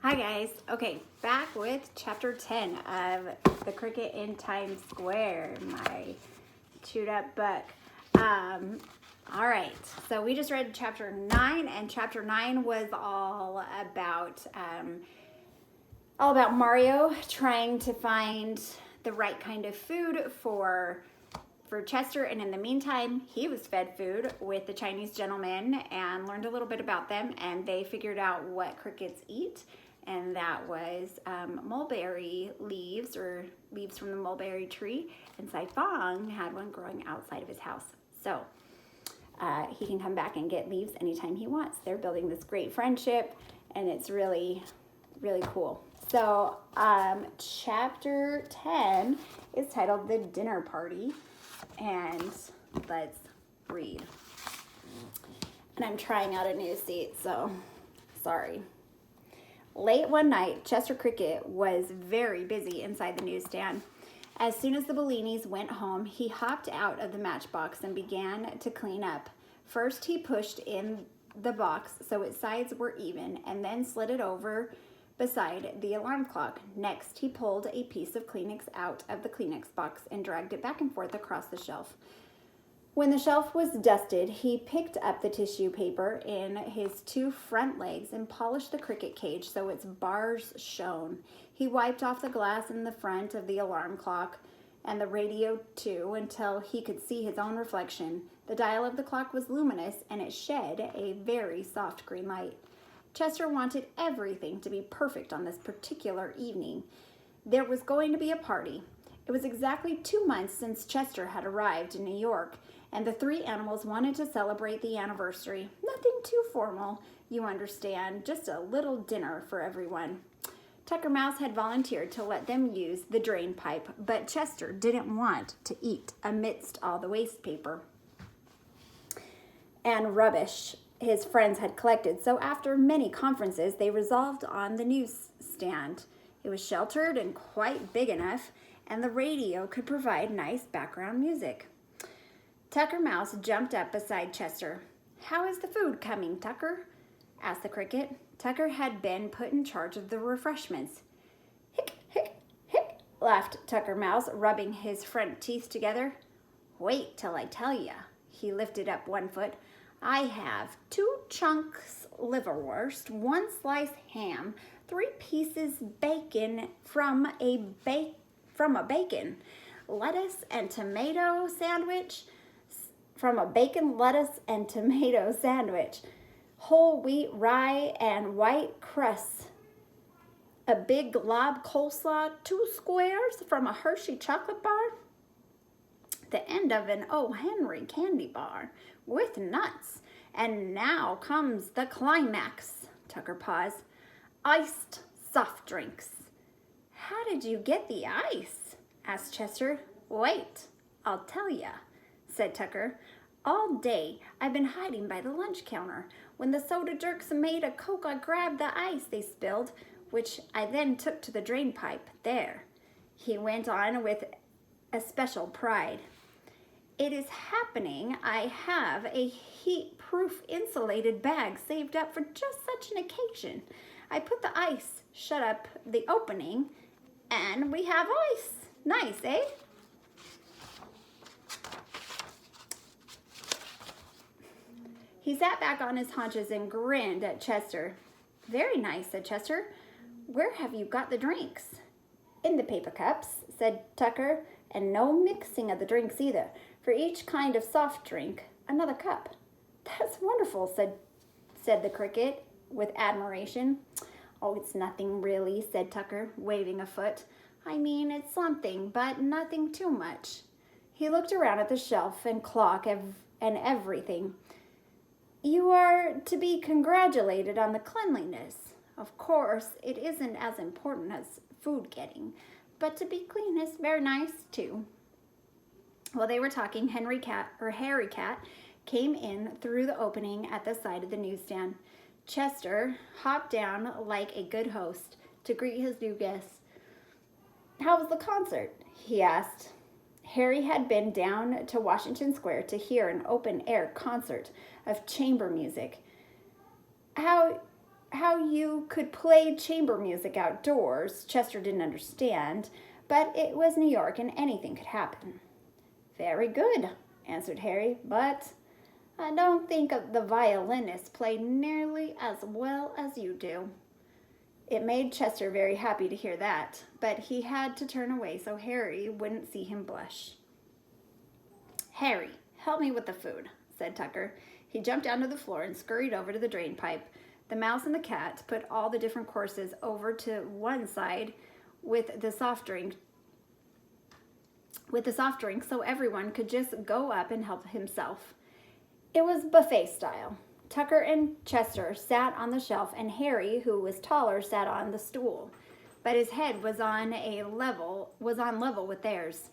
Hi guys. Okay, back with chapter 10 of The Cricket in Times Square, my chewed up book. All right, so we just read chapter 9, and chapter 9 was all about Mario trying to find the right kind of food for Chester, and in the meantime, he was fed food with the Chinese gentleman and learned a little bit about them, and they figured out what crickets eat, and that was mulberry leaves, or leaves from the mulberry tree, and Saifang had one growing outside of his house. So he can come back and get leaves anytime he wants. They're building this great friendship, and it's really, really cool. So chapter 10 is titled The Dinner Party, and let's read. And I'm trying out a new seat, so sorry. Late one night, Chester Cricket was very busy inside the newsstand. As soon as the Bellinis went home, he hopped out of the matchbox and began to clean up. First, he pushed in the box so its sides were even, and then slid it over beside the alarm clock. Next, he pulled a piece of Kleenex out of the Kleenex box and dragged it back and forth across the shelf. When the shelf was dusted, he picked up the tissue paper in his two front legs and polished the cricket cage so its bars shone. He wiped off the glass in the front of the alarm clock and the radio too until he could see his own reflection. The dial of the clock was luminous and it shed a very soft green light. Chester wanted everything to be perfect on this particular evening. There was going to be a party. It was exactly 2 months since Chester had arrived in New York, and the three animals wanted to celebrate the anniversary. Nothing too formal, you understand, just a little dinner for everyone. Tucker Mouse had volunteered to let them use the drain pipe, but Chester didn't want to eat amidst all the waste paper and rubbish his friends had collected, so after many conferences, they resolved on the newsstand. It was sheltered and quite big enough, and the radio could provide nice background music. Tucker Mouse jumped up beside Chester. "How is the food coming, Tucker?" asked the cricket. Tucker had been put in charge of the refreshments. "Hick, hick, hick," laughed Tucker Mouse, rubbing his front teeth together. "Wait till I tell ya." He lifted up one foot. "I have 2 chunks liverwurst, 1 slice ham, 3 pieces bacon from a bacon, lettuce and tomato sandwich, whole wheat rye and white crust, a big glob coleslaw, 2 squares from a Hershey chocolate bar, the end of an O. Henry candy bar with nuts. And now comes the climax." Tucker paused. "Iced soft drinks." "How did you get the ice?" asked Chester. "Wait, I'll tell ya," said Tucker. "All day I've been hiding by the lunch counter. When the soda jerks made a Coke, I grabbed the ice they spilled, which I then took to the drain pipe. There," he went on with especial pride. "It is happening. I have a heat-proof insulated bag saved up for just such an occasion. I put the ice, shut up the opening, and we have ice. Nice, eh?" He sat back on his haunches and grinned at Chester. "Very nice," said Chester. "Where have you got the drinks?" "In the paper cups," said Tucker, "and no mixing of the drinks either. For each kind of soft drink, another cup." "That's wonderful," said the cricket with admiration. "Oh, it's nothing really," said Tucker, waving a foot. "I mean, it's something, but nothing too much." He looked around at the shelf and clock and everything. "You are to be congratulated on the cleanliness. Of course, it isn't as important as food getting, but to be clean is very nice too." While they were talking, Harry Cat came in through the opening at the side of the newsstand. Chester hopped down like a good host to greet his new guests. "How was the concert?" he asked. Harry had been down to Washington Square to hear an open-air concert of chamber music. How how you could play chamber music outdoors. Chester didn't understand, but it was New York and anything could happen. Very good, answered Harry, but I don't think the violinists play nearly as well as you do. It made Chester very happy to hear that, but he had to turn away so Harry wouldn't see him blush. Harry, help me with the food, said Tucker. He jumped down to the floor and scurried over to the drain pipe. The mouse and the cat put all the different courses over to one side with the soft drink so everyone could just go up and help himself. It was buffet style. Tucker and Chester sat on the shelf, and Harry, who was taller, sat on the stool, but his head was on level with theirs.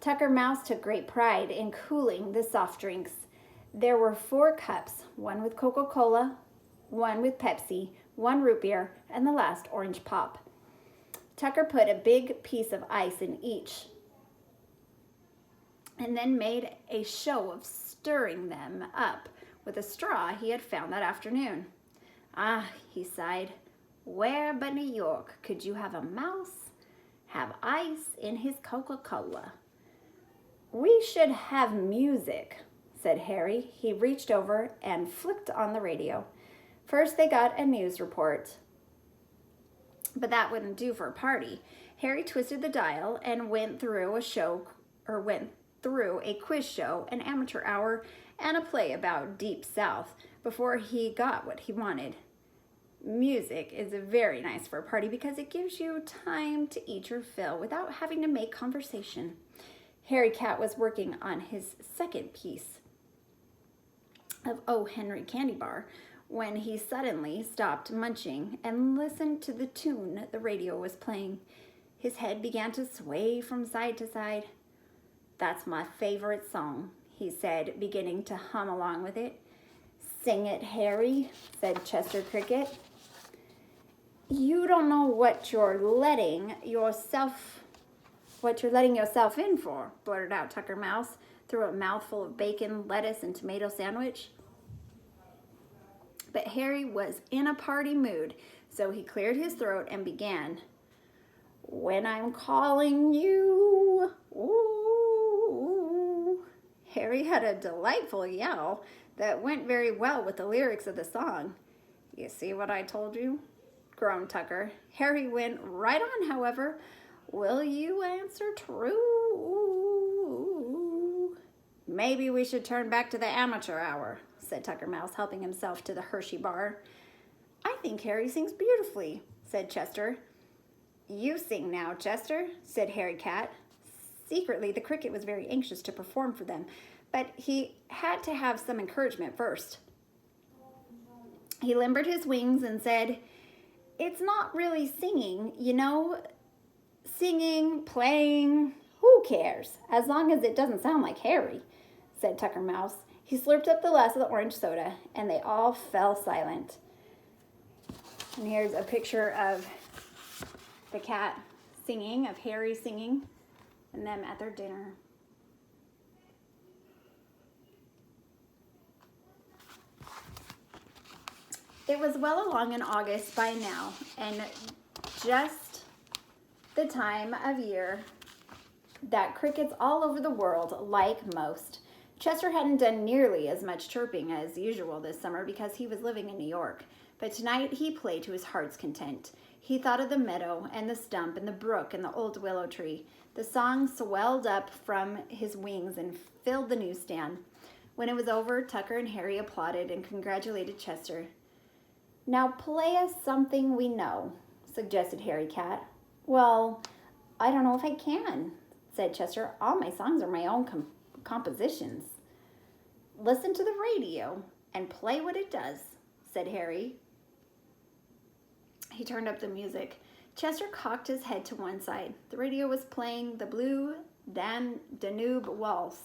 Tucker Mouse took great pride in cooling the soft drinks. There were 4 cups, one with Coca-Cola, one with Pepsi, one root beer, and the last orange pop. Tucker put a big piece of ice in each and then made a show of stirring them up with a straw he had found that afternoon. Ah, he sighed, where but New York could you have a mouse have ice in his Coca-Cola? We should have music, said Harry. He reached over and flicked on the radio. First they got a news report, but that wouldn't do for a party. Harry twisted the dial and went through a quiz show, an amateur hour, and a play about Deep South before he got what he wanted. Music is very nice for a party because it gives you time to eat your fill without having to make conversation. Harry Cat was working on his second piece of O. Henry Candy Bar when he suddenly stopped munching and listened to the tune the radio was playing. His head began to sway from side to side. That's my favorite song, he said, beginning to hum along with it. Sing it, Harry, said Chester Cricket. You don't know what you're letting yourself in for, blurted out Tucker Mouse through a mouthful of bacon, lettuce, and tomato sandwich. But Harry was in a party mood, so he cleared his throat and began. When I'm calling you, ooh. Harry had a delightful yell that went very well with the lyrics of the song. You see what I told you? Groaned Tucker. Harry went right on, however. Will you answer true? Maybe we should turn back to the amateur hour, said Tucker Mouse, helping himself to the Hershey bar. I think Harry sings beautifully, said Chester. You sing now, Chester, said Harry Cat. Secretly, the cricket was very anxious to perform for them, but he had to have some encouragement first. He limbered his wings and said, It's not really singing, you know. Singing, playing, who cares? As long as it doesn't sound like Harry, said Tucker Mouse. He slurped up the last of the orange soda, and they all fell silent. And here's a picture of the cat singing, of Harry singing, and them at their dinner. It was well along in August by now, and just the time of year that crickets all over the world like most. Chester hadn't done nearly as much chirping as usual this summer because he was living in New York, but tonight he played to his heart's content. He thought of the meadow and the stump and the brook and the old willow tree. The song swelled up from his wings and filled the newsstand. When it was over, Tucker and Harry applauded and congratulated Chester. Now play us something we know, suggested Harry Cat. Well, I don't know if I can, said Chester. All my songs are my own compositions. Listen to the radio and play what it does, said Harry. He turned up the music. Chester cocked his head to one side. The radio was playing the Blue Danube Waltz.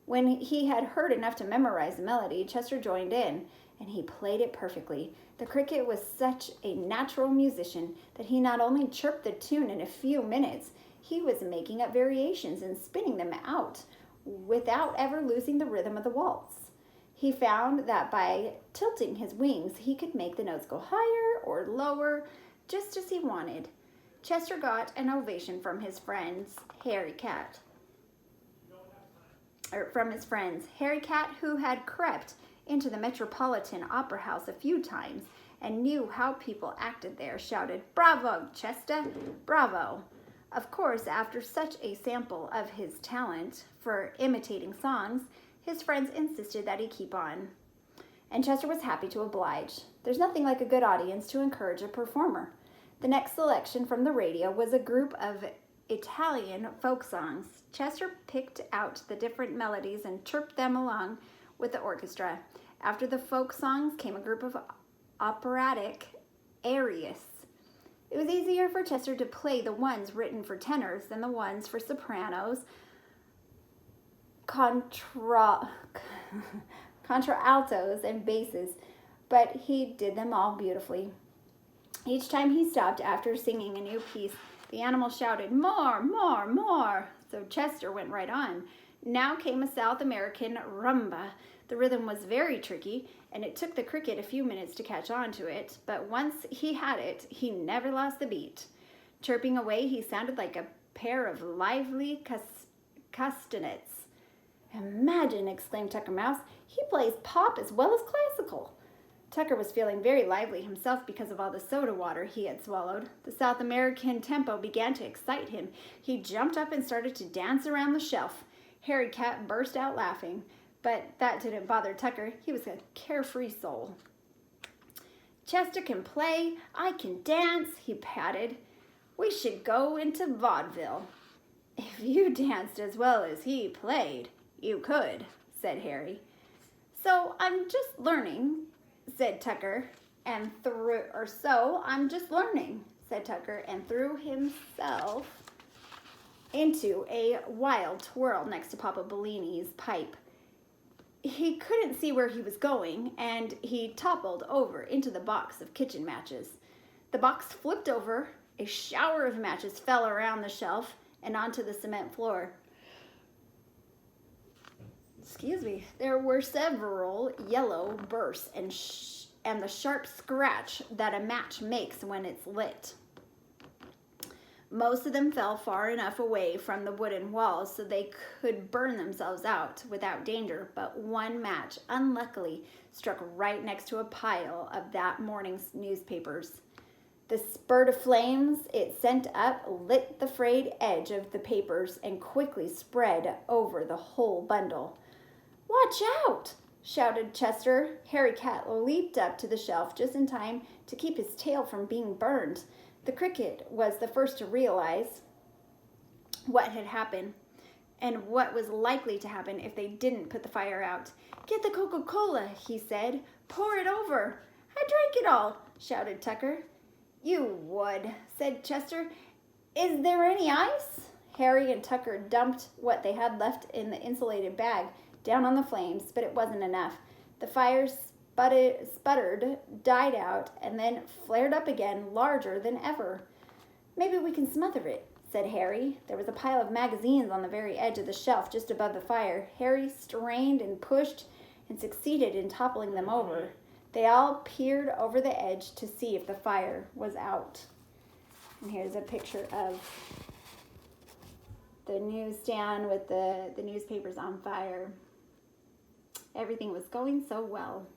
When he had heard enough to memorize the melody, Chester joined in, and he played it perfectly. The cricket was such a natural musician that he not only chirped the tune in a few minutes, he was making up variations and spinning them out without ever losing the rhythm of the waltz. He found that by tilting his wings, he could make the notes go higher or lower, just as he wanted. Chester got an ovation from his friends, Harry Cat, who had crept into the Metropolitan Opera House a few times and knew how people acted there, shouted, "Bravo, Chester, bravo." Of course, after such a sample of his talent for imitating songs, his friends insisted that he keep on. And Chester was happy to oblige. There's nothing like a good audience to encourage a performer. The next selection from the radio was a group of Italian folk songs. Chester picked out the different melodies and chirped them along with the orchestra. After the folk songs came a group of operatic arias. It was easier for Chester to play the ones written for tenors than the ones for sopranos, contraltos, and basses, but he did them all beautifully. Each time he stopped after singing a new piece, the animal shouted, "More, more, more." So Chester went right on. Now came a South American rumba. The rhythm was very tricky, and it took the cricket a few minutes to catch on to it, but once he had it, he never lost the beat. Chirping away, he sounded like a pair of lively castanets. "Imagine," exclaimed Tucker Mouse, "he plays pop as well as classical." Tucker was feeling very lively himself because of all the soda water he had swallowed. The South American tempo began to excite him. He jumped up and started to dance around the shelf. Harry Cat burst out laughing, but that didn't bother Tucker. He was a carefree soul. "Chester can play, I can dance," he patted. "We should go into vaudeville." "If you danced as well as he played, you could," said Harry. "So I'm just learning," said Tucker, and I'm just learning, said Tucker, and threw himself into a wild twirl next to Papa Bellini's pipe. He couldn't see where he was going, and he toppled over into the box of kitchen matches. The box flipped over, a shower of matches fell around the shelf and onto the cement floor. There were several yellow bursts and the sharp scratch that a match makes when it's lit. Most of them fell far enough away from the wooden walls so they could burn themselves out without danger, but one match unluckily struck right next to a pile of that morning's newspapers. The spurt of flames it sent up lit the frayed edge of the papers and quickly spread over the whole bundle. "Watch out!" shouted Chester. Harry Cat leaped up to the shelf just in time to keep his tail from being burned. The cricket was the first to realize what had happened and what was likely to happen if they didn't put the fire out. "Get the Coca-Cola," he said. "Pour it over." "I drank it all," shouted Tucker. "You would," said Chester. "Is there any ice?" Harry and Tucker dumped what they had left in the insulated bag down on the flames, but it wasn't enough. The fire sputtered, died out, and then flared up again, larger than ever. "Maybe we can smother it," said Harry. There was a pile of magazines on the very edge of the shelf just above the fire. Harry strained and pushed and succeeded in toppling them over. They all peered over the edge to see if the fire was out. And here's a picture of the newsstand with the newspapers on fire. Everything was going so well.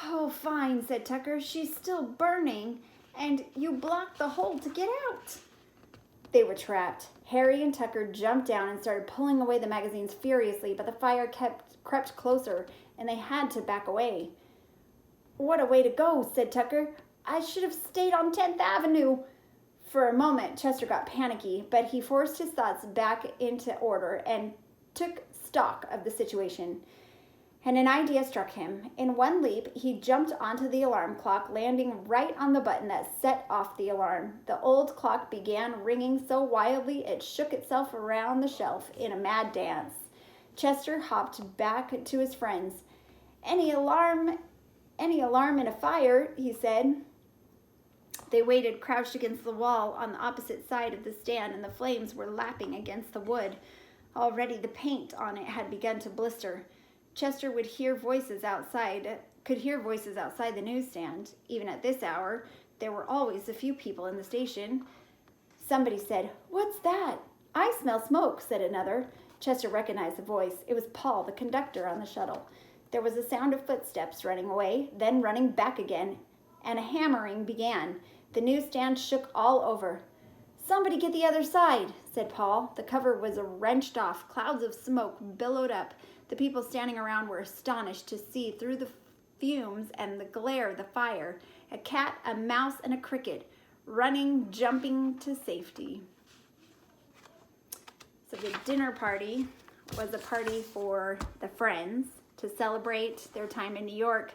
"Oh, fine," said Tucker. "She's still burning, and you blocked the hole to get out." They were trapped. Harry and Tucker jumped down and started pulling away the magazines furiously, but the fire crept closer, and they had to back away. "What a way to go," said Tucker. "I should have stayed on 10th Avenue. For a moment, Chester got panicky, but he forced his thoughts back into order and took stock of the situation. And an idea struck him. In one leap, he jumped onto the alarm clock, landing right on the button that set off the alarm. The old clock began ringing so wildly it shook itself around the shelf in a mad dance. Chester hopped back to his friends. Any alarm in a fire," he said. They waited, crouched against the wall on the opposite side of the stand, and the flames were lapping against the wood. Already the paint on it had begun to blister. Chester could hear voices outside the newsstand. Even at this hour, there were always a few people in the station. Somebody said, "What's that?" "I smell smoke," said another. Chester recognized the voice. It was Paul, the conductor on the shuttle. There was a sound of footsteps running away, then running back again, and a hammering began. The newsstand shook all over. "Somebody get the other side," said Paul. The cover was wrenched off. Clouds of smoke billowed up. The people standing around were astonished to see through the fumes and the glare of the fire a cat, a mouse, and a cricket running, jumping to safety. So the dinner party was a party for the friends to celebrate their time in New York,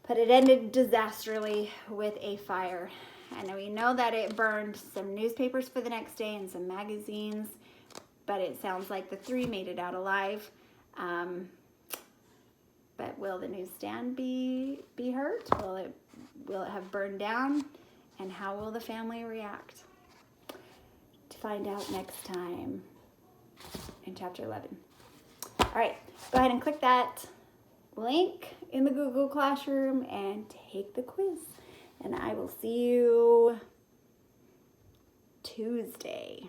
but it ended disastrously with a fire. And we know that it burned some newspapers for the next day and some magazines, but it sounds like the three made it out alive. But will the newsstand be hurt? Will it have burned down? And how will the family react? To find out next time in chapter 11. All right, go ahead and click that link in the Google Classroom and take the quiz. And I will see you Tuesday.